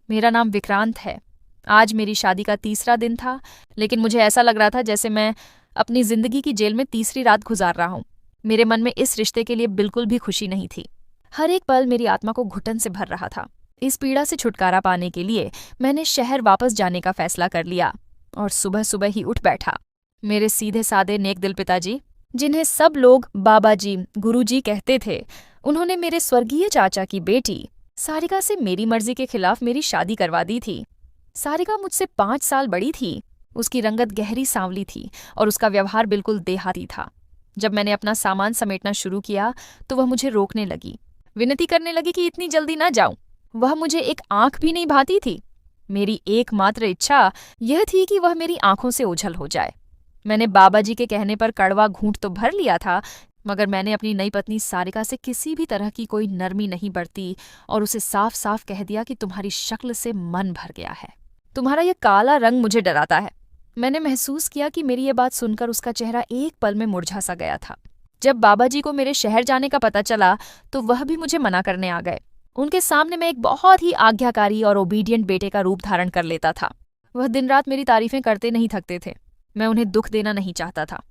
मेरा नाम विक्रांत है। आज मेरी शादी का तीसरा दिन था, लेकिन मुझे ऐसा लग रहा था जैसे मैं अपनी जिंदगी की जेल में तीसरी रात गुजार रहा हूँ। मेरे मन में इस रिश्ते के लिए बिल्कुल भी खुशी नहीं थी। हर एक पल मेरी आत्मा को घुटन से भर रहा था। इस पीड़ा से छुटकारा पाने के लिए मैंने शहर वापस जाने का फैसला कर लिया और सुबह सुबह ही उठ बैठा। मेरे सीधे साधे नेक दिल पिताजी, जिन्हें सब लोग बाबा जी, गुरु जी कहते थे, उन्होंने मेरे स्वर्गीय चाचा की बेटी सारिका से मेरी मर्जी के खिलाफ मेरी शादी करवा दी थी। सारिका मुझसे 5 साल बड़ी थी। उसकी रंगत गहरी सांवली थी और उसका व्यवहार बिल्कुल देहाती था। जब मैंने अपना सामान समेटना शुरू किया तो वह मुझे रोकने लगी, विनती करने लगी कि इतनी जल्दी ना जाऊं। वह मुझे एक आंख भी नहीं भाती थी। मेरी एकमात्र इच्छा यह थी कि वह मेरी आंखों से ओझल हो जाए। मैंने बाबा जी के कहने पर कड़वा घूंट तो भर लिया था, मगर मैंने अपनी नई पत्नी सारिका से किसी भी तरह की कोई नरमी नहीं बरती और उसे साफ साफ कह दिया कि तुम्हारी शक्ल से मन भर गया है, तुम्हारा यह काला रंग मुझे डराता है। मैंने महसूस किया कि मेरी ये बात सुनकर उसका चेहरा एक पल में मुरझा सा गया था। जब बाबा जी को मेरे शहर जाने का पता चला तो वह भी मुझे मना करने आ गए। उनके सामने मैं एक बहुत ही आज्ञाकारी और ओबीडियंट बेटे का रूप धारण कर लेता था। वह दिन रात मेरी तारीफें करते नहीं थकते थे। मैं उन्हें दुख देना नहीं चाहता था।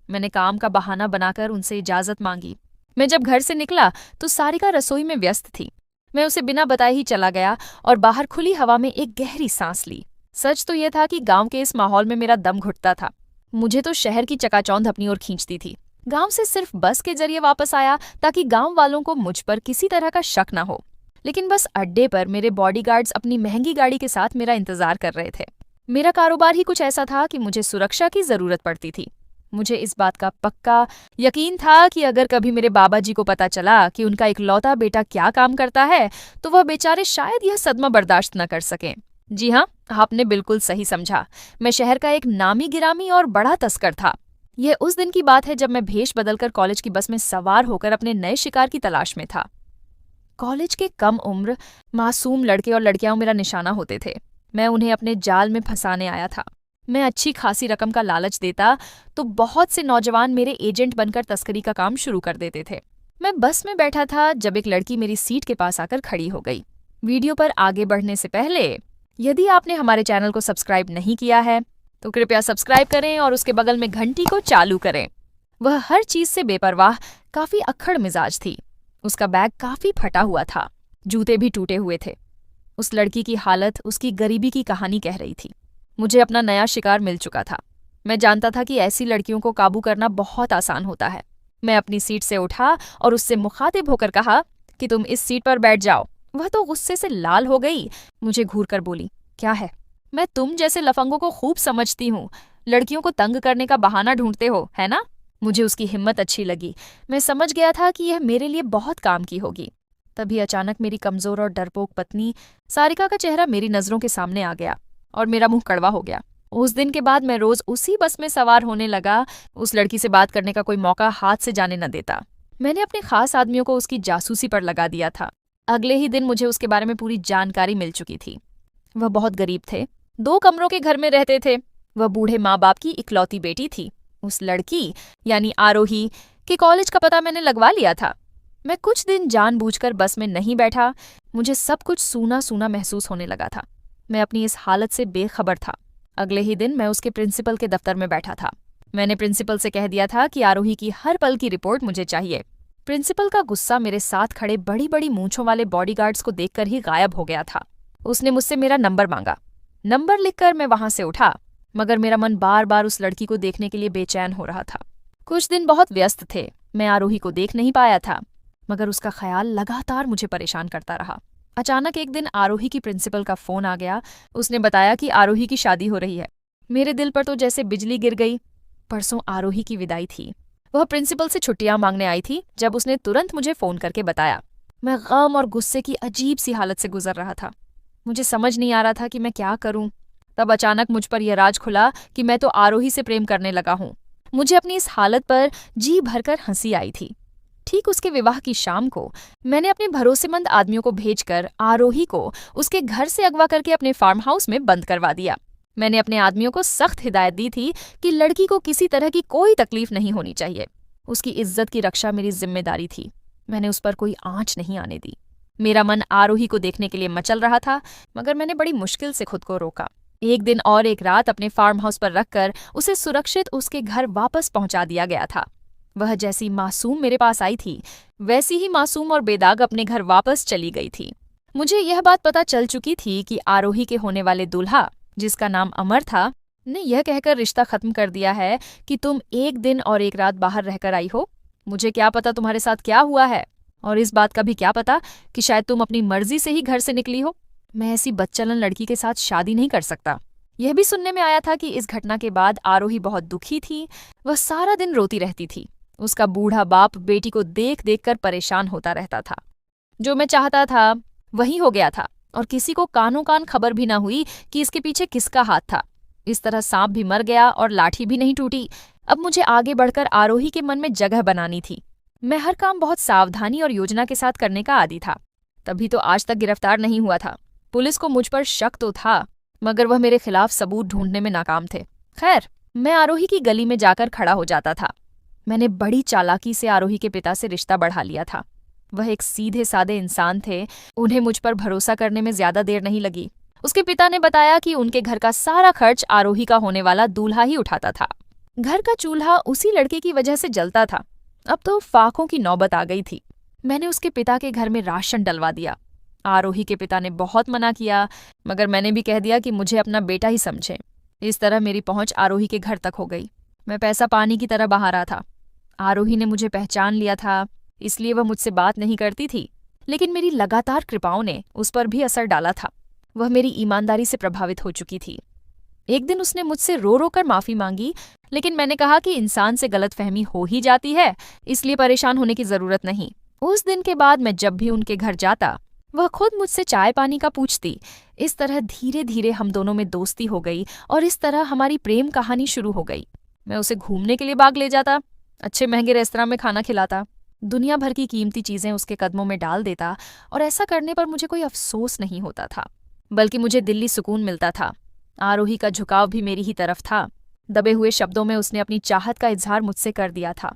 मैंने काम का बहाना बनाकर उनसे इजाजत मांगी। मैं जब घर से निकला तो सारिका रसोई में व्यस्त थी। मैं उसे बिना बताए ही चला गया और बाहर खुली हवा में एक गहरी सांस ली। सच तो यह था कि गांव के इस माहौल में मेरा दम घुटता था। मुझे तो शहर की चकाचौंध अपनी ओर खींचती थी। गांव से सिर्फ बस के जरिए वापस आया ताकि गांव वालों को मुझ पर किसी तरह का शक न हो। लेकिन बस अड्डे पर मेरे बॉडीगार्ड्स अपनी महंगी गाड़ी के साथ मेरा इंतजार कर रहे थे। मेरा कारोबार ही कुछ ऐसा था कि मुझे सुरक्षा की जरूरत पड़ती थी। मुझे इस बात का पक्का यकीन था कि अगर कभी मेरे बाबा जी को पता चला कि उनका इकलौता बेटा क्या काम करता है तो वह बेचारे शायद यह सदमा बर्दाश्त न कर सकें। जी हाँ, आपने बिल्कुल सही समझा। मैं शहर का एक नामी गिरामी और बड़ा तस्कर था। यह उस दिन की बात है जब मैं भेष बदलकर कॉलेज की बस में सवार होकर अपने नए शिकार की तलाश में था। कॉलेज के कम उम्र मासूम लड़के और लड़कियां मेरा निशाना होते थे। मैं उन्हें अपने जाल में फंसाने आया था। मैं अच्छी खासी रकम का लालच देता तो बहुत से नौजवान मेरे एजेंट बनकर तस्करी का काम शुरू कर देते थे। मैं बस में बैठा था जब एक लड़की मेरी सीट के पास आकर खड़ी हो गई। वीडियो पर आगे बढ़ने से पहले यदि आपने हमारे चैनल को सब्सक्राइब नहीं किया है तो कृपया सब्सक्राइब करें और उसके बगल में घंटी को चालू करें। वह हर चीज से बेपरवाह, काफी अक्खड़ मिजाज थी। उसका बैग काफी फटा हुआ था, जूते भी टूटे हुए थे। उस लड़की की हालत उसकी गरीबी की कहानी कह रही थी। मुझे अपना नया शिकार मिल चुका था। मैं जानता था कि ऐसी लड़कियों को काबू करना बहुत आसान होता है। मैं अपनी सीट से उठा और उससे मुखातिब होकर कहा कि तुम इस सीट पर बैठ जाओ। वह तो गुस्से से लाल हो गई। मुझे घूर कर बोली, क्या है? मैं तुम जैसे लफंगों को खूब समझती हूँ। लड़कियों को तंग करने का बहाना ढूंढते हो, है ना? मुझे उसकी हिम्मत अच्छी लगी। मैं समझ गया था कि यह मेरे लिए बहुत काम की होगी। तभी अचानक मेरी कमजोर और डरपोक पत्नी सारिका का चेहरा मेरी नजरों के सामने आ गया और मेरा मुंह कड़वा हो गया। उस दिन के बाद मैं रोज उसी बस में सवार होने लगा। उस लड़की से बात करने का कोई मौका हाथ से जाने न देता। मैंने अपने खास आदमियों को उसकी जासूसी पर लगा दिया था। अगले ही दिन मुझे उसके बारे में पूरी जानकारी मिल चुकी थी। वह बहुत गरीब थे, 2 कमरों के घर में रहते थे। वह बूढ़े माँ बाप की इकलौती बेटी थी। उस लड़की यानी आरोही के कॉलेज का पता मैंने लगवा लिया था। मैं कुछ दिन जानबूझकर बस में नहीं बैठा। मुझे सब कुछ सूना सूना महसूस होने लगा था। मैं अपनी इस हालत से बेखबर था। अगले ही दिन मैं उसके प्रिंसिपल के दफ्तर में बैठा था। मैंने प्रिंसिपल से कह दिया था कि आरोही की हर पल की रिपोर्ट मुझे चाहिए। प्रिंसिपल का गुस्सा मेरे साथ खड़े बड़ी बड़ी मूंछों वाले बॉडीगार्ड्स को देखकर ही गायब हो गया था। उसने मुझसे मेरा नंबर मांगा। नंबर लिखकर मैं वहां से उठा, मगर मेरा मन बार बार उस लड़की को देखने के लिए बेचैन हो रहा था। कुछ दिन बहुत व्यस्त थे। मैं आरोही को देख नहीं पाया था, मगर उसका ख्याल लगातार मुझे परेशान करता रहा। अचानक एक दिन आरोही की प्रिंसिपल का फोन आ गया। उसने बताया कि आरोही की शादी हो रही है। मेरे दिल पर तो जैसे बिजली गिर गई। परसों आरोही की विदाई थी। वह प्रिंसिपल से छुट्टियां मांगने आई थी जब उसने तुरंत मुझे फोन करके बताया। मैं गम और गुस्से की अजीब सी हालत से गुजर रहा था। मुझे समझ नहीं आ रहा था कि मैं क्या करूं। तब अचानक मुझ पर यह राज खुला कि मैं तो आरोही से प्रेम करने लगा हूं। मुझे अपनी इस हालत पर जी भरकर हंसी आई थी। ठीक उसके विवाह की शाम को मैंने अपने भरोसेमंद आदमियों को भेजकर आरोही को उसके घर से अगवा करके अपने फार्म हाउस में बंद करवा दिया। मैंने अपने आदमियों को सख्त हिदायत दी थी कि लड़की को किसी तरह की कोई तकलीफ नहीं होनी चाहिए। उसकी इज्जत की रक्षा मेरी जिम्मेदारी थी। मैंने उस पर कोई आंच नहीं आने दी। मेरा मन आरोही को देखने के लिए मचल रहा था, मगर मैंने बड़ी मुश्किल से खुद को रोका। एक दिन और एक रात अपने फार्म हाउस पर रखकर उसे सुरक्षित उसके घर वापस पहुंचा दिया गया था। वह जैसी मासूम मेरे पास आई थी, वैसी ही मासूम और बेदाग अपने घर वापस चली गई थी। मुझे यह बात पता चल चुकी थी कि आरोही के होने वाले दूल्हा, जिसका नाम अमर था, ने यह कहकर रिश्ता खत्म कर दिया है कि तुम एक दिन और एक रात बाहर रहकर आई हो। मुझे क्या पता तुम्हारे साथ क्या हुआ है, और इस बात का भी क्या पता कि शायद तुम अपनी मर्जी से ही घर से निकली हो। मैं ऐसी बदचलन लड़की के साथ शादी नहीं कर सकता। यह भी सुनने में आया था कि इस घटना के बाद आरोही बहुत दुखी थी। वह सारा दिन रोती रहती थी। उसका बूढ़ा बाप बेटी को देख देख कर परेशान होता रहता था। जो मैं चाहता था वही हो गया था, और किसी को कानों कान खबर भी न हुई कि इसके पीछे किसका हाथ था। इस तरह सांप भी मर गया और लाठी भी नहीं टूटी। अब मुझे आगे बढ़कर आरोही के मन में जगह बनानी थी। मैं हर काम बहुत सावधानी और योजना के साथ करने का आदी था, तभी तो आज तक गिरफ्तार नहीं हुआ था। पुलिस को मुझ पर शक तो था, मगर वह मेरे खिलाफ सबूत ढूंढने में नाकाम थे। खैर, मैं आरोही की गली में जाकर खड़ा हो जाता था। मैंने बड़ी चालाकी से आरोही के पिता से रिश्ता बढ़ा लिया था। वह एक सीधे सादे इंसान थे। उन्हें मुझ पर भरोसा करने में ज्यादा देर नहीं लगी। उसके पिता ने बताया कि उनके घर का सारा खर्च आरोही का होने वाला दूल्हा ही उठाता था। घर का चूल्हा उसी लड़के की वजह से जलता था। अब तो फाकों की नौबत आ गई थी। मैंने उसके पिता के घर में राशन डलवा दिया। आरोही के पिता ने बहुत मना किया, मगर मैंने भी कह दिया कि मुझे अपना बेटा ही समझे। इस तरह मेरी पहुंच आरोही के घर तक हो गई। मैं पैसा पानी की तरह बहा रहा था। आरोही ने मुझे पहचान लिया था, इसलिए वह मुझसे बात नहीं करती थी, लेकिन मेरी लगातार कृपाओं ने उस पर भी असर डाला था। वह मेरी ईमानदारी से प्रभावित हो चुकी थी। एक दिन उसने मुझसे रो रो कर माफी मांगी, लेकिन मैंने कहा कि इंसान से गलतफहमी हो ही जाती है, इसलिए परेशान होने की जरूरत नहीं। उस दिन के बाद मैं जब भी उनके घर जाता, वह खुद मुझसे चाय पानी का पूछती। इस तरह धीरे धीरे हम दोनों में दोस्ती हो गई, और इस तरह हमारी प्रेम कहानी शुरू हो गई। मैं उसे घूमने के लिए बाग ले जाता, अच्छे महंगे रेस्तरां में खाना खिलाता, दुनिया भर की कीमती चीजें उसके कदमों में डाल देता, और ऐसा करने पर मुझे कोई अफसोस नहीं होता था, बल्कि मुझे दिल्ली सुकून मिलता था। आरोही का झुकाव भी मेरी ही तरफ था। दबे हुए शब्दों में उसने अपनी चाहत का इजहार मुझसे कर दिया था।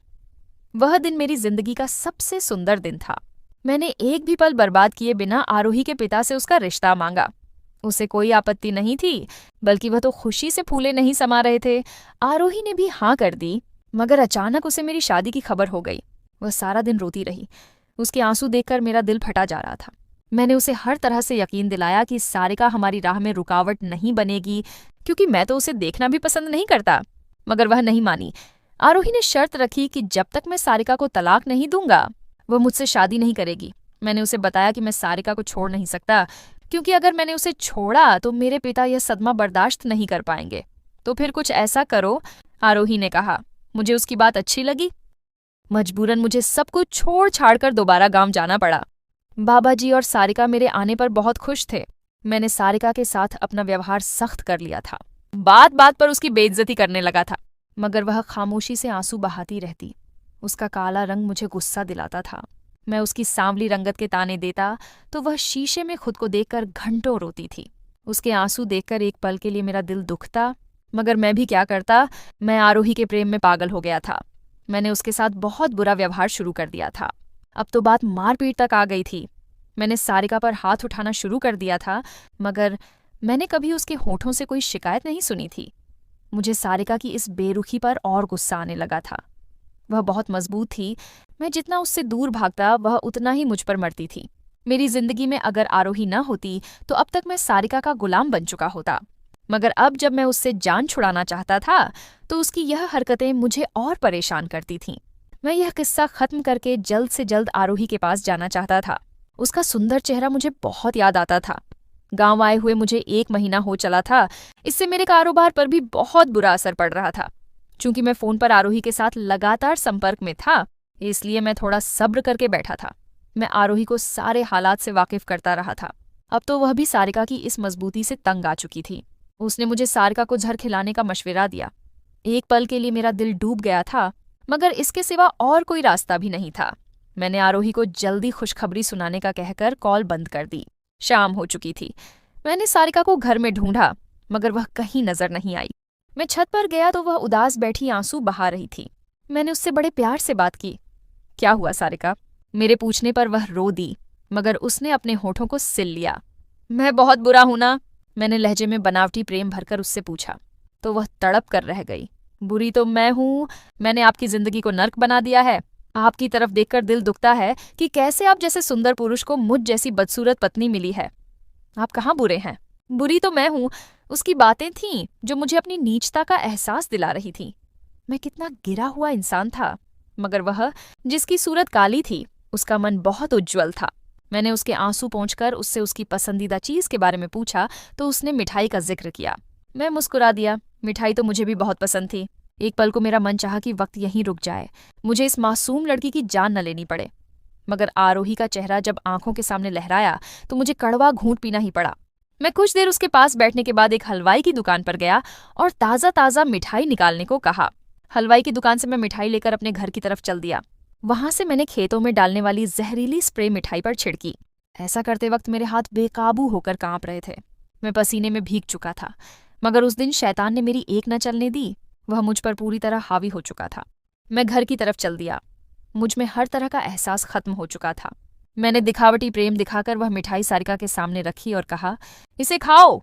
वह दिन मेरी जिंदगी का सबसे सुंदर दिन था। मैंने एक भी पल बर्बाद किए बिना आरोही के पिता से उसका रिश्ता मांगा। उसे कोई आपत्ति नहीं थी, बल्कि वह तो खुशी से फूले नहीं समा रहे थे। आरोही ने भी हाँ कर दी, मगर अचानक उसे मेरी शादी की खबर हो गई। वह सारा दिन रोती रही। उसके आंसू देखकर मेरा दिल फटा जा रहा था। मैंने उसे हर तरह से यकीन दिलाया कि सारिका हमारी राह में रुकावट नहीं बनेगी, क्योंकि मैं तो उसे देखना भी पसंद नहीं करता, मगर वह नहीं मानी। आरोही ने शर्त रखी कि जब तक मैं सारिका को तलाक नहीं दूंगा, वह मुझसे शादी नहीं करेगी। मैंने उसे बताया कि मैं सारिका को छोड़ नहीं सकता, क्योंकि अगर मैंने उसे छोड़ा तो मेरे पिता यह सदमा बर्दाश्त नहीं कर पाएंगे। तो फिर कुछ ऐसा करो, आरोही ने कहा। मुझे उसकी बात अच्छी लगी। मजबूरन मुझे सब कुछ छोड़ छाड़ कर दोबारा गांव जाना पड़ा। बाबा जी और सारिका मेरे आने पर बहुत खुश थे। मैंने सारिका के साथ अपना व्यवहार सख्त कर लिया था। बात बात पर उसकी बेइज्जती करने लगा था, मगर वह खामोशी से आंसू बहाती रहती। उसका काला रंग मुझे गुस्सा दिलाता था। मैं उसकी सांवली रंगत के ताने देता तो वह शीशे में खुद को देखकर घंटों रोती थी। उसके आंसू देखकर एक पल के लिए मेरा दिल दुखता, मगर मैं भी क्या करता। मैं आरोही के प्रेम में पागल हो गया था। मैंने उसके साथ बहुत बुरा व्यवहार शुरू कर दिया था। अब तो बात मारपीट तक आ गई थी। मैंने सारिका पर हाथ उठाना शुरू कर दिया था, मगर मैंने कभी उसके होठों से कोई शिकायत नहीं सुनी थी। मुझे सारिका की इस बेरुखी पर और गुस्सा आने लगा था। वह बहुत मजबूत थी। मैं जितना उससे दूर भागता, वह उतना ही मुझ पर मरती थी। मेरी जिंदगी में अगर आरोही न होती तो अब तक मैं सारिका का गुलाम बन चुका होता, मगर अब जब मैं उससे जान छुड़ाना चाहता था तो उसकी यह हरकतें मुझे और परेशान करती थीं। मैं यह किस्सा खत्म करके जल्द से जल्द आरोही के पास जाना चाहता था। उसका सुंदर चेहरा मुझे बहुत याद आता था। गांव आए हुए मुझे 1 महीना हो चला था। इससे मेरे कारोबार पर भी बहुत बुरा असर पड़ रहा था। चूंकि मैं फोन पर आरोही के साथ लगातार संपर्क में था, इसलिए मैं थोड़ा सब्र करके बैठा था। मैं आरोही को सारे हालात से वाकिफ करता रहा था। अब तो वह भी सारिका की इस मजबूती से तंग आ चुकी थी। उसने मुझे सारिका को जहर खिलाने का मशवरा दिया। एक पल के लिए मेरा दिल डूब गया था, मगर इसके सिवा और कोई रास्ता भी नहीं था। मैंने आरोही को जल्दी खुशखबरी सुनाने का कहकर कॉल बंद कर दी। शाम हो चुकी थी। मैंने सारिका को घर में ढूंढा, मगर वह कहीं नजर नहीं आई। मैं छत पर गया तो वह उदास बैठी आंसू बहा रही थी। मैंने उससे बड़े प्यार से बात की। क्या हुआ सारिका? मेरे पूछने पर वह रो दी। मगर उसने अपने होठों को सिल लिया। मैं बहुत बुरा हूं ना? मैंने लहजे में बनावटी प्रेम भरकर उससे पूछा, तो वह तड़प कर रह गई। बुरी तो मैं हूं, मैंने आपकी जिंदगी को नर्क बना दिया है। आपकी तरफ देखकर दिल दुखता है कि कैसे आप जैसे सुंदर पुरुष को मुझ जैसी बदसूरत पत्नी मिली है। आप कहाँ बुरे हैं? बुरी तो मैं हूं, उसकी बातें थीं जो मुझे अपनी नीचता का एहसास दिला रही थीं। मैं कितना गिरा हुआ इंसान था, मगर वह जिसकी सूरत काली थी उसका मन बहुत उज्ज्वल था। मैंने उसके आंसू पोंछकर उससे उसकी पसंदीदा चीज के बारे में पूछा तो उसने मिठाई का जिक्र किया। मैं मुस्कुरा दिया। मिठाई तो मुझे भी बहुत पसंद थी। एक पल को मेरा मन चाहा कि वक्त यहीं रुक जाए, मुझे इस मासूम लड़की की जान न लेनी पड़े। मगर आरोही का चेहरा जब आंखों के सामने लहराया तो मुझे कड़वा घूंट पीना ही पड़ा। मैं कुछ देर उसके पास बैठने के बाद एक हलवाई की दुकान पर गया और ताज़ा ताज़ा मिठाई निकालने को कहा। हलवाई की दुकान से मैं मिठाई लेकर अपने घर की तरफ चल दिया। वहां से मैंने खेतों में डालने वाली जहरीली स्प्रे मिठाई पर छिड़की। ऐसा करते वक्त मेरे हाथ बेकाबू होकर कांप रहे थे। मैं पसीने में भीग चुका था, मगर उस दिन शैतान ने मेरी एक न चलने दी। वह मुझ पर पूरी तरह हावी हो चुका था। मैं घर की तरफ चल दिया। मुझ में हर तरह का एहसास खत्म हो चुका था। मैंने दिखावटी प्रेम दिखाकर वह मिठाई सारिका के सामने रखी और कहा, इसे खाओ।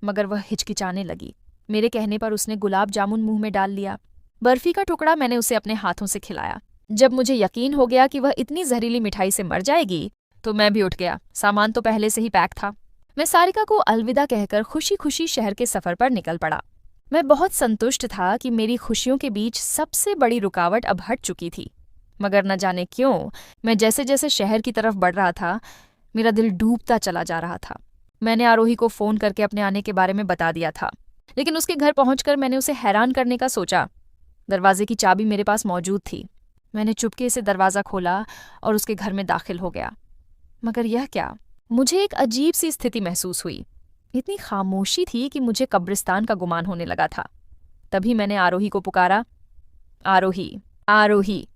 मगर वह हिचकिचाने लगी। मेरे कहने पर उसने गुलाब जामुन मुंह में डाल लिया। बर्फी का टुकड़ा मैंने उसे अपने हाथों से खिलाया। जब मुझे यकीन हो गया कि वह इतनी जहरीली मिठाई से मर जाएगी तो मैं भी उठ गया। सामान तो पहले से ही पैक था। मैं सारिका को अलविदा कहकर खुशी खुशी शहर के सफर पर निकल पड़ा। मैं बहुत संतुष्ट था कि मेरी खुशियों के बीच सबसे बड़ी रुकावट अब हट चुकी थी। मगर न जाने क्यों मैं जैसे जैसे शहर की तरफ बढ़ रहा था, मेरा दिल डूबता चला जा रहा था। मैंने आरोही को फोन करके अपने आने के बारे में बता दिया था, लेकिन उसके घर पहुंचकर मैंने उसे हैरान करने का सोचा। दरवाजे की चाबी मेरे पास मौजूद थी। मैंने चुपके से दरवाज़ा खोला और उसके घर में दाखिल हो गया। मगर यह क्या, मुझे एक अजीब सी स्थिति महसूस हुई। इतनी खामोशी थी कि मुझे कब्रिस्तान का गुमान होने लगा था। तभी मैंने आरोही को पुकारा, आरोही, आरोही।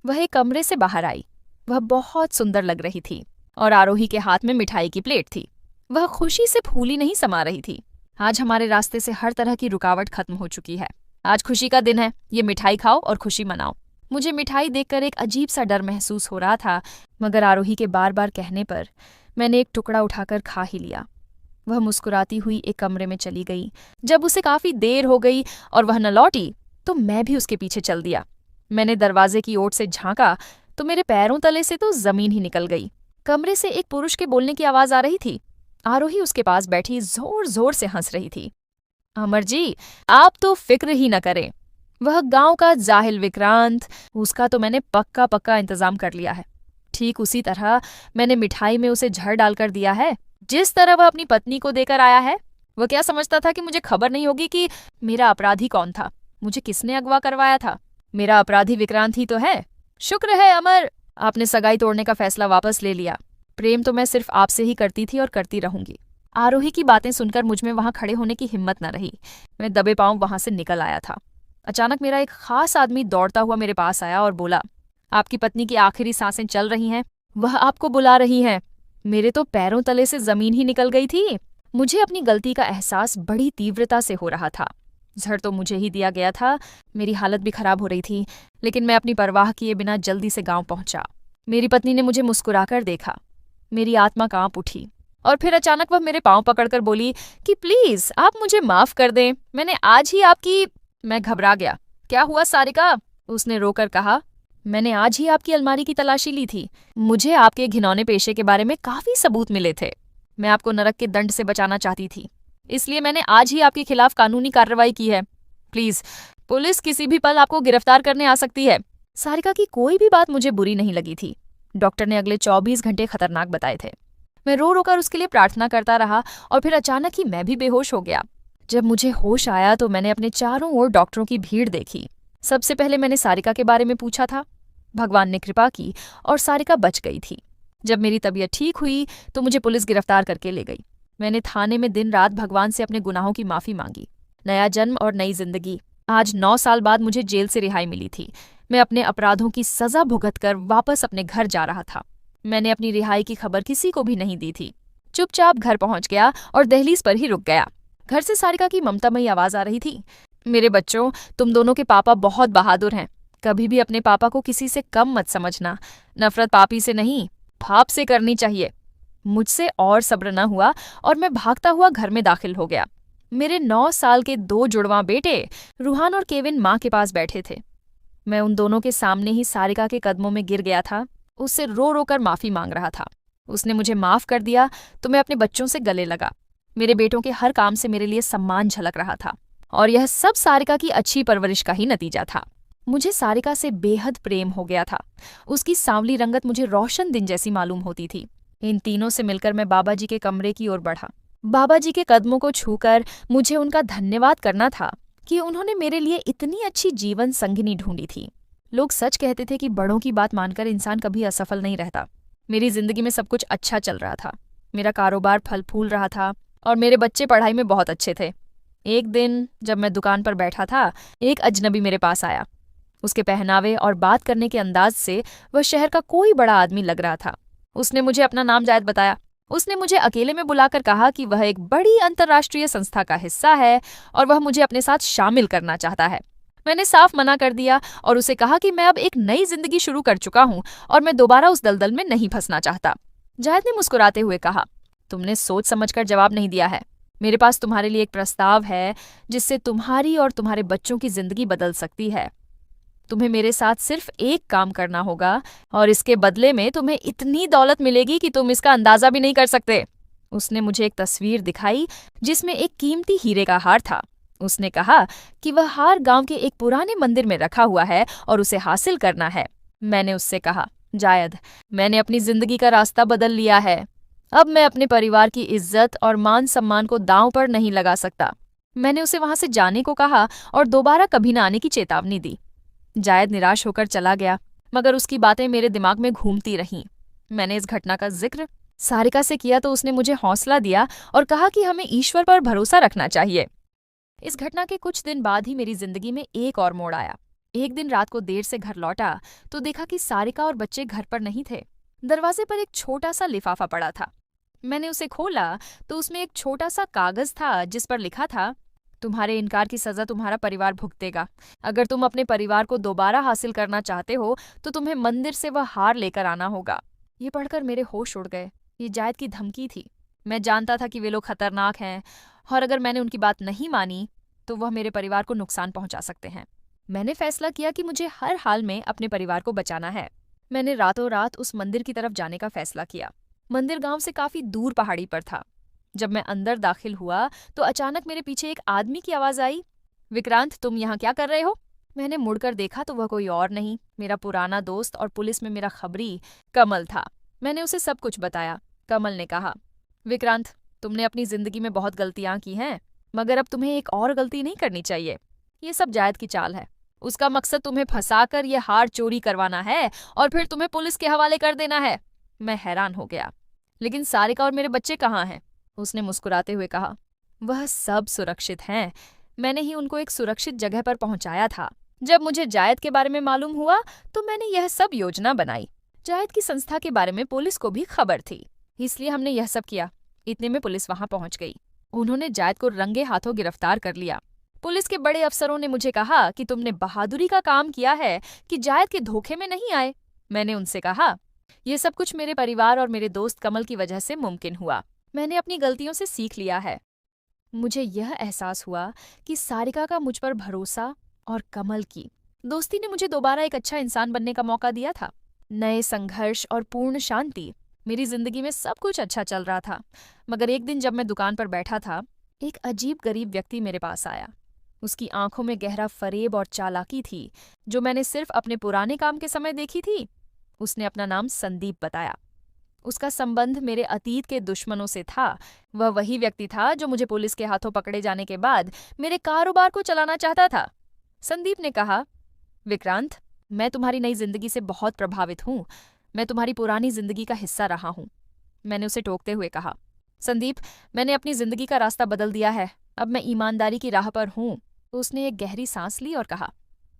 वह एक कमरे से बाहर आई। वह बहुत सुंदर लग रही थी और आरोही के हाथ में मिठाई की प्लेट थी। वह खुशी से फूली नहीं समा रही थी। आज हमारे रास्ते से हर तरह की रुकावट खत्म हो चुकी है। आज खुशी का दिन है, ये मिठाई खाओ और खुशी मनाओ। मुझे मिठाई देखकर एक अजीब सा डर महसूस हो रहा था, मगर आरोही के बार बार कहने पर मैंने एक टुकड़ा उठाकर खा ही लिया। वह मुस्कुराती हुई एक कमरे में चली गई। जब उसे काफी देर हो गई और वह न लौटी तो मैं भी उसके पीछे चल दिया। मैंने दरवाजे की ओर से झांका तो मेरे पैरों तले से तो जमीन ही निकल गई। कमरे से एक पुरुष के बोलने की आवाज आ रही थी। आरोही उसके पास बैठी जोर जोर से हंस रही थी। अमर जी, आप तो फिक्र ही न करें। वह गांव का जाहिल विक्रांत, उसका तो मैंने पक्का पक्का इंतजाम कर लिया है। ठीक उसी तरह मैंने मिठाई में उसे झड़ डालकर दिया है, जिस तरह वह अपनी पत्नी को देकर आया है। वह क्या समझता था कि मुझे खबर नहीं होगी कि मेरा अपराधी कौन था, मुझे किसने अगवा करवाया था? मेरा अपराधी विक्रांत ही तो है। शुक्र है अमर, आपने सगाई तोड़ने का फैसला वापस ले लिया। प्रेम तो मैं सिर्फ आपसे ही करती थी और करती रहूंगी। आरोही की बातें सुनकर मुझमें वहां खड़े होने की हिम्मत न रही। मैं दबे पांव वहां से निकल आया था। अचानक मेरा एक खास आदमी दौड़ता हुआ मेरे पास आया और बोला, आपकी पत्नी की आखिरी सांसें चल रही हैं, वह आपको बुला रही हैं। मेरे तो पैरों तले से जमीन ही निकल गई थी। मुझे अपनी गलती का एहसास बड़ी तीव्रता से हो रहा था। झड़ तो मुझे ही दिया गया था, मेरी हालत भी खराब हो रही थी, लेकिन मैं अपनी परवाह किए बिना जल्दी से गांव पहुंचा। मेरी पत्नी ने मुझे मुस्कुराकर देखा। मेरी आत्मा कांप उठी और फिर अचानक वह मेरे पांव पकड़कर बोली कि प्लीज आप मुझे माफ कर दें, मैंने आज ही आपकी। मैं घबरा गया। क्या हुआ सारिका? उसने रोकर कहा, मैंने आज ही आपकी अलमारी की तलाशी ली थी। मुझे आपके घिनौने पेशे के बारे में काफी सबूत मिले थे। मैं आपको नरक के दंड से बचाना चाहती थी, इसलिए मैंने आज ही आपके खिलाफ कानूनी कार्रवाई की है। प्लीज, पुलिस किसी भी पल आपको गिरफ्तार करने आ सकती है। सारिका की कोई भी बात मुझे बुरी नहीं लगी थी। डॉक्टर ने अगले 24 घंटे खतरनाक बताए थे। मैं रो रोकर उसके लिए प्रार्थना करता रहा और फिर अचानक ही मैं भी बेहोश हो गया। जब मुझे होश आया तो मैंने अपने चारों ओर डॉक्टरों की भीड़ देखी। सबसे पहले मैंने सारिका के बारे में पूछा था। भगवान ने कृपा की और सारिका बच गई थी। जब मेरी तबीयत ठीक हुई तो मुझे पुलिस गिरफ्तार करके ले गई। मैंने थाने में दिन रात भगवान से अपने गुनाहों की माफी मांगी। नया जन्म और नई जिंदगी। आज 9 साल बाद मुझे जेल से रिहाई मिली थी। मैं अपने अपराधों की सजा भुगत कर वापस अपने घर जा रहा था। मैंने अपनी रिहाई की खबर किसी को भी नहीं दी थी। चुपचाप घर पहुंच गया और दहलीज पर ही रुक गया। घर से सारिका की ममतामयी आवाज आ रही थी, मेरे बच्चों, तुम दोनों के पापा बहुत बहादुर हैं। कभी भी अपने पापा को किसी से कम मत समझना। नफरत पापी से नहीं, भाप से करनी चाहिए। मुझसे और सब्र न हुआ और मैं भागता हुआ घर में दाखिल हो गया। मेरे 9 साल के 2 जुड़वां बेटे रूहान और केविन माँ के पास बैठे थे। मैं उन दोनों के सामने ही सारिका के कदमों में गिर गया था। उससे रो रो कर माफी मांग रहा था। उसने मुझे माफ कर दिया तो मैं अपने बच्चों से गले लगा। मेरे बेटों के हर काम से मेरे लिए सम्मान झलक रहा था और यह सब सारिका की अच्छी परवरिश का ही नतीजा था। मुझे सारिका से बेहद प्रेम हो गया था। उसकी सांवली रंगत मुझे रोशन दिन जैसी मालूम होती थी। इन तीनों से मिलकर मैं बाबा जी के कमरे की ओर बढ़ा। बाबा जी के कदमों को छूकर मुझे उनका धन्यवाद करना था कि उन्होंने मेरे लिए इतनी अच्छी जीवन संगिनी ढूंढी थी। लोग सच कहते थे कि बड़ों की बात मानकर इंसान कभी असफल नहीं रहता। मेरी जिंदगी में सब कुछ अच्छा चल रहा था। मेरा कारोबार फल फूल रहा था और मेरे बच्चे पढ़ाई में बहुत अच्छे थे। एक दिन जब मैं दुकान पर बैठा था, एक अजनबी मेरे पास आया। उसके पहनावे और बात करने के अंदाज से वह शहर का कोई बड़ा आदमी लग रहा था। उसने मुझे अपना नाम जायद बताया। उसने मुझे अकेले में बुलाकर कहा कि वह एक बड़ी अंतर्राष्ट्रीय संस्था का हिस्सा है और वह मुझे अपने साथ शामिल करना चाहता है। मैंने साफ मना कर दिया और उसे कहा कि मैं अब एक नई जिंदगी शुरू कर चुका हूं और मैं दोबारा उस दलदल में नहीं फंसना चाहता। जायद ने मुस्कुराते हुए कहा, तुमने सोच समझकर जवाब नहीं दिया है। मेरे पास तुम्हारे लिए एक प्रस्ताव है जिससे तुम्हारी और तुम्हारे बच्चों की जिंदगी बदल सकती है। तुम्हें मेरे साथ सिर्फ एक काम करना होगा और इसके बदले में तुम्हें इतनी दौलत मिलेगी कि तुम इसका अंदाजा भी नहीं कर सकते। उसने मुझे एक तस्वीर दिखाई जिसमें एक कीमती हीरे का हार था। उसने कहा कि वह हार गांव के एक पुराने मंदिर में रखा हुआ है और उसे हासिल करना है। मैंने उससे कहा, जायद, मैंने अपनी जिंदगी का रास्ता बदल लिया है। अब मैं अपने परिवार की इज्जत और मान सम्मान को दांव पर नहीं लगा सकता। मैंने उसे वहां से जाने को कहा और दोबारा कभी न आने की चेतावनी दी। जायद निराश होकर चला गया, मगर उसकी बातें मेरे दिमाग में घूमती रहीं। मैंने इस घटना का जिक्र सारिका से किया तो उसने मुझे हौसला दिया और कहा कि हमें ईश्वर पर भरोसा रखना चाहिए। इस घटना के कुछ दिन बाद ही मेरी जिंदगी में एक और मोड़ आया। एक दिन रात को देर से घर लौटा तो देखा कि सारिका और बच्चे घर पर नहीं थे। दरवाजे पर एक छोटा सा लिफाफा पड़ा था। मैंने उसे खोला तो उसमें एक छोटा सा कागज था जिस पर लिखा था, तुम्हारे इनकार की सजा तुम्हारा परिवार भुगतेगा। अगर तुम अपने परिवार को दोबारा हासिल करना चाहते हो तो तुम्हें मंदिर से वह हार लेकर आना होगा। ये पढ़कर मेरे होश उड़ गए। ये जायद की धमकी थी। मैं जानता था कि वे लोग खतरनाक हैं और अगर मैंने उनकी बात नहीं मानी तो वह मेरे परिवार को नुकसान पहुंचा सकते हैं। मैंने फैसला किया कि मुझे हर हाल में अपने परिवार को बचाना है। मैंने रातों रात उस मंदिर की तरफ जाने का फैसला किया। मंदिर गांव से काफी दूर पहाड़ी पर था। जब मैं अंदर दाखिल हुआ तो अचानक मेरे पीछे एक आदमी की आवाज आई, विक्रांत, तुम यहाँ क्या कर रहे हो? मैंने मुड़कर देखा तो वह कोई और नहीं, मेरा पुराना दोस्त और पुलिस में मेरा खबरी कमल था। मैंने उसे सब कुछ बताया। कमल ने कहा, विक्रांत, तुमने अपनी जिंदगी में बहुत गलतियां की हैं, मगर अब तुम्हें एक और गलती नहीं करनी चाहिए। ये सब जायद की चाल है। उसका मकसद तुम्हें फंसाकर ये हार चोरी करवाना है और फिर तुम्हें पुलिस के हवाले कर देना है। मैं हैरान हो गया। लेकिन सारिका और मेरे बच्चे कहाँ हैं? उसने मुस्कुराते हुए कहा, वह सब सुरक्षित हैं। मैंने ही उनको एक सुरक्षित जगह पर पहुंचाया था। जब मुझे जायद के बारे में मालूम हुआ तो मैंने यह सब योजना बनाई। जायद की संस्था के बारे में पुलिस को भी खबर थी, इसलिए हमने यह सब किया। इतने में पुलिस वहां पहुंच गई। उन्होंने जायद को रंगे हाथों गिरफ्तार कर लिया। पुलिस के बड़े अफसरों ने मुझे कहा कि तुमने बहादुरी का काम किया है कि जायद के धोखे में नहीं आए। मैंने उनसे कहा, यह सब कुछ मेरे परिवार और मेरे दोस्त कमल की वजह से मुमकिन हुआ। मैंने अपनी गलतियों से सीख लिया है। मुझे यह एहसास हुआ कि सारिका का मुझ पर भरोसा और कमल की दोस्ती ने मुझे दोबारा एक अच्छा इंसान बनने का मौका दिया था। नए संघर्ष और पूर्ण शांति। मेरी जिंदगी में सब कुछ अच्छा चल रहा था, मगर एक दिन जब मैं दुकान पर बैठा था, एक अजीब गरीब व्यक्ति मेरे पास आया। उसकी आंखों में गहरा फरेब और चालाकी थी जो मैंने सिर्फ अपने पुराने काम के समय देखी थी। उसने अपना नाम संदीप बताया। उसका संबंध मेरे अतीत के दुश्मनों से था। वह वही व्यक्ति था जो मुझे पुलिस के हाथों पकड़े जाने के बाद मेरे कारोबार को चलाना चाहता था। संदीप ने कहा, विक्रांत, मैं तुम्हारी नई जिंदगी से बहुत प्रभावित हूँ। मैं तुम्हारी पुरानी जिंदगी का हिस्सा रहा हूँ। मैंने उसे टोकते हुए कहा, संदीप, मैंने अपनी जिंदगी का रास्ता बदल दिया है। अब मैं ईमानदारी की राह पर हूँ। तो उसने एक गहरी सांस ली और कहा,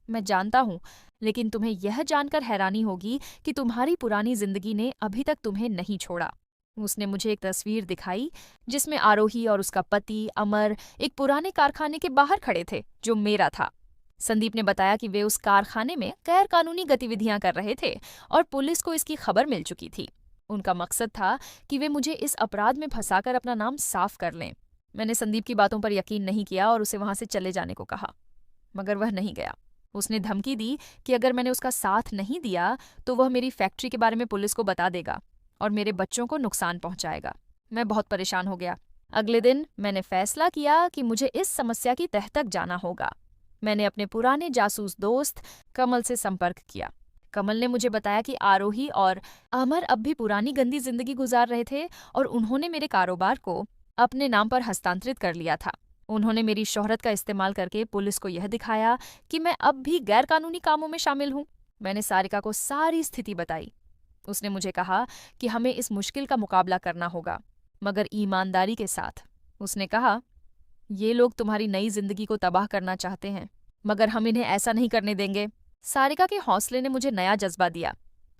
मैं जानता हूँ, लेकिन तुम्हें यह जानकर हैरानी होगी कि तुम्हारी पुरानी जिंदगी ने अभी तक तुम्हें नहीं छोड़ा। उसने मुझे एक तस्वीर दिखाई जिसमें आरोही और उसका पति अमर एक पुराने कारखाने के बाहर खड़े थे जो मेरा था। संदीप ने बताया कि वे उस कारखाने में गैर कानूनी गतिविधियां कर रहे थे और पुलिस को इसकी खबर मिल चुकी थी। उनका मकसद था कि वे मुझे इस अपराध में फंसाकर अपना नाम साफ कर लें। मैंने संदीप की बातों पर यकीन नहीं किया और उसे वहां से चले जाने को कहा, मगर वह नहीं गया। उसने धमकी दी कि अगर मैंने उसका साथ नहीं दिया तो वह मेरी फैक्ट्री के बारे में पुलिस को बता देगा और मेरे बच्चों को नुकसान पहुंचाएगा। मैं बहुत परेशान हो गया। अगले दिन मैंने फैसला किया कि मुझे इस समस्या की तह तक जाना होगा। मैंने अपने पुराने जासूस दोस्त कमल से संपर्क किया। कमल ने मुझे बताया कि आरोही और अमर अब भी पुरानी गंदी जिंदगी गुजार रहे थे और उन्होंने मेरे कारोबार को अपने नाम पर हस्तांतरित कर लिया था। उन्होंने मेरी शोहरत का इस्तेमाल करके पुलिस को यह दिखाया कि मैं अब भी गैरकानूनी कामों में शामिल हूँ। मैंने सारिका को सारी स्थिति बताई। उसने मुझे कहा कि हमें इस मुश्किल का मुकाबला करना होगा, मगर ईमानदारी के साथ। उसने कहा, ये लोग तुम्हारी नई जिंदगी को तबाह करना चाहते हैं, मगर हम इन्हें ऐसा नहीं करने देंगे। सारिका के हौसले ने मुझे नया जज्बा दिया।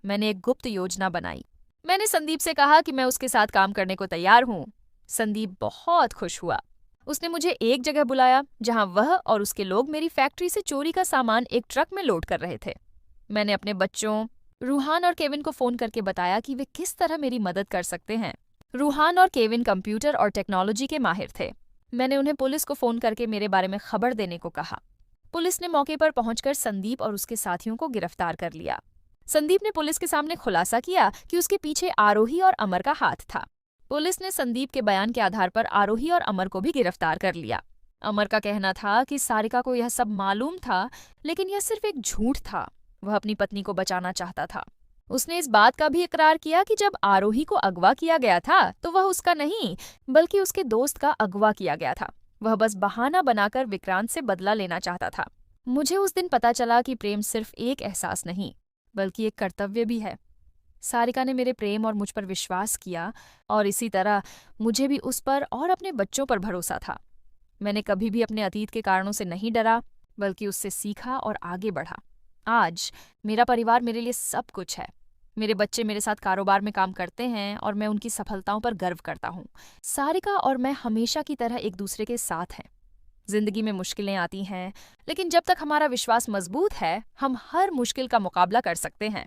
मैंने एक गुप्त योजना बनाई। मैंने संदीप से कहा कि मैं उसके साथ काम करने को तैयार हूँ। संदीप बहुत खुश हुआ। उसने मुझे एक जगह बुलाया जहां वह और उसके लोग मेरी फैक्ट्री से चोरी का सामान एक ट्रक में लोड कर रहे थे। मैंने अपने बच्चों रूहान और केविन को फोन करके बताया कि वे किस तरह मेरी मदद कर सकते हैं। रूहान और केविन कंप्यूटर और टेक्नोलॉजी के माहिर थे। मैंने उन्हें पुलिस को फोन करके मेरे बारे में खबर देने को कहा। पुलिस ने मौके पर पहुंचकर संदीप और उसके साथियों को गिरफ्तार कर लिया। संदीप ने पुलिस के सामने खुलासा किया कि उसके पीछे आरोही और अमर का हाथ था। पुलिस ने संदीप के बयान के आधार पर आरोही और अमर को भी गिरफ्तार कर लिया। अमर का कहना था कि सारिका को यह सब मालूम था, लेकिन यह सिर्फ एक झूठ था। वह अपनी पत्नी को बचाना चाहता था। उसने इस बात का भी इकरार किया कि जब आरोही को अगवा किया गया था तो वह उसका नहीं, बल्कि उसके दोस्त का अगवा किया गया था। वह बस बहाना बनाकर विक्रांत से बदला लेना चाहता था। मुझे उस दिन पता चला कि प्रेम सिर्फ एक एहसास नहीं, बल्कि एक कर्तव्य भी है। सारिका ने मेरे प्रेम और मुझ पर विश्वास किया, और इसी तरह मुझे भी उस पर और अपने बच्चों पर भरोसा था। मैंने कभी भी अपने अतीत के कारणों से नहीं डरा, बल्कि उससे सीखा और आगे बढ़ा। आज मेरा परिवार मेरे लिए सब कुछ है। मेरे बच्चे मेरे साथ कारोबार में काम करते हैं और मैं उनकी सफलताओं पर गर्व करता हूँ। सारिका और मैं हमेशा की तरह एक दूसरे के साथ हैं। जिंदगी में मुश्किलें आती हैं, लेकिन जब तक हमारा विश्वास मजबूत है, हम हर मुश्किल का मुकाबला कर सकते हैं।